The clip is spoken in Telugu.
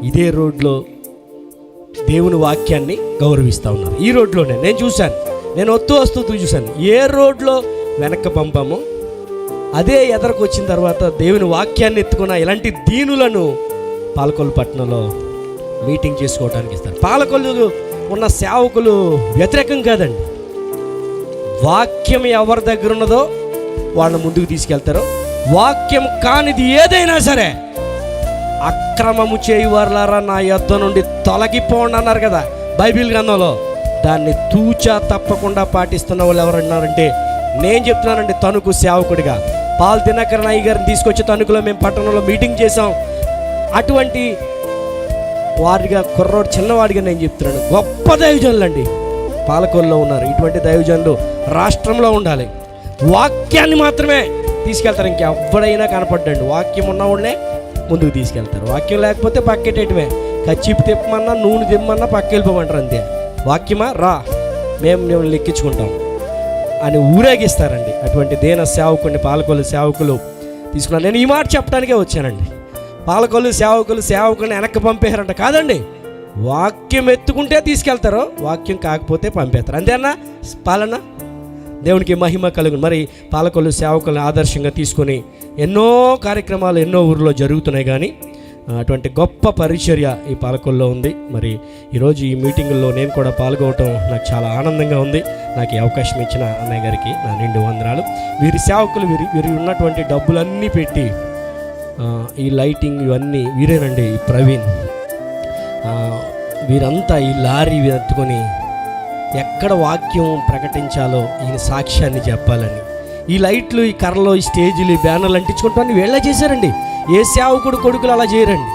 ఇదే రోడ్లో దేవుని వాక్యాన్ని గౌరవిస్తూ ఉన్నారు. ఈ రోడ్లోనే నేను చూశాను, నేను వస్తూ చూశాను. ఏ రోడ్లో వెనక్కి పంపామో అదే ఎదరకు వచ్చిన తర్వాత దేవుని వాక్యాన్ని ఎత్తుకున్న ఇలాంటి దీనులను పాలకొల్లు పట్టణంలో మీటింగ్ చేసుకోవడానికి ఇస్తారు. పాలకొల్లు ఉన్న సేవకులు వ్యతిరేకం కాదండి. వాక్యం ఎవరి దగ్గర ఉన్నదో వాళ్ళని ముందుకు తీసుకెళ్తారో, వాక్యం కానిది ఏదైనా సరే అక్రమము చేయువారులారా నా యొద్ద నుండి తొలగిపోండి అన్నారు కదా బైబిల్ గ్రంథంలో. దాన్ని తూచా తప్పకుండా పాటిస్తున్న వాళ్ళు ఎవరన్నారంటే నేను చెప్తున్నానండి. తణుకు సేవకుడిగా పాల్ దినకర్ నాయ్ గారిని తీసుకొచ్చి తణుకులో మేము పట్టణంలో మీటింగ్ చేసాం. అటువంటి వారిగా కుర్రోడు చిన్నవాడిగా నేను చెప్తున్నాను, గొప్ప దైవజనులు అండి పాలకొల్లో ఉన్నారు. ఇటువంటి దైవజనులు రాష్ట్రంలో ఉండాలి. వాక్యాన్ని మాత్రమే తీసుకెళ్తారు, ఇంకెవ్వడైనా కనపడ్డండి. వాక్యం ఉన్నవాళ్ళనే ముందుకు తీసుకెళ్తారు. వాక్యం లేకపోతే పక్కెట్టేయటమే. కచ్చిపు తిప్పమన్నా నూనె తిప్పమన్నా పక్క వెళ్ళిపోమంటారు అంతే. వాక్యమా రా మేము లెక్కించుకుంటాం అని ఊరేగిస్తారండి. అటువంటి దేన సేవకుని పాలకొల్లు సేవకులు తీసుకున్నాను. నేను ఈ మాట చెప్పడానికే వచ్చానండి. పాలకొల్లు సేవకుని వెనక్కి పంపేశారంట కాదండి, వాక్యం ఎత్తుకుంటే తీసుకెళ్తారో, వాక్యం కాకపోతే పంపేస్తారు. అంతేనా పాలన? దేవునికి మహిమ కలుగు. మరి పాలకొల్లు సేవకులను ఆదర్శంగా తీసుకొని ఎన్నో కార్యక్రమాలు ఎన్నో ఊర్లో జరుగుతున్నాయి. కానీ అటువంటి గొప్ప పరిచర్య ఈ పాలకొల్లో ఉంది. మరి ఈరోజు ఈ మీటింగుల్లో నేను కూడా పాల్గొనడం నాకు చాలా ఆనందంగా ఉంది. నాకు ఈ అవకాశం ఇచ్చిన అన్నయ్య గారికి నా నిండు వందనాలు. వీరి సేవకులు వీరి ఉన్నటువంటి డబ్బులన్నీ పెట్టి ఈ లైటింగ్ ఇవన్నీ వీరేనండి. ఈ ప్రవీణ్ వీరంతా ఈ లారీ ఎత్తుకొని ఎక్కడ వాక్యం ప్రకటించాలో ఈయన సాక్ష్యాన్ని చెప్పాలని ఈ లైట్లు, ఈ కర్రలు, ఈ స్టేజీలు, ఈ బ్యానర్లు అంటించుకుంటామని వీళ్ళే చేశారండి. ఏ సేవకుడు కొడుకులు అలా చేయరండి.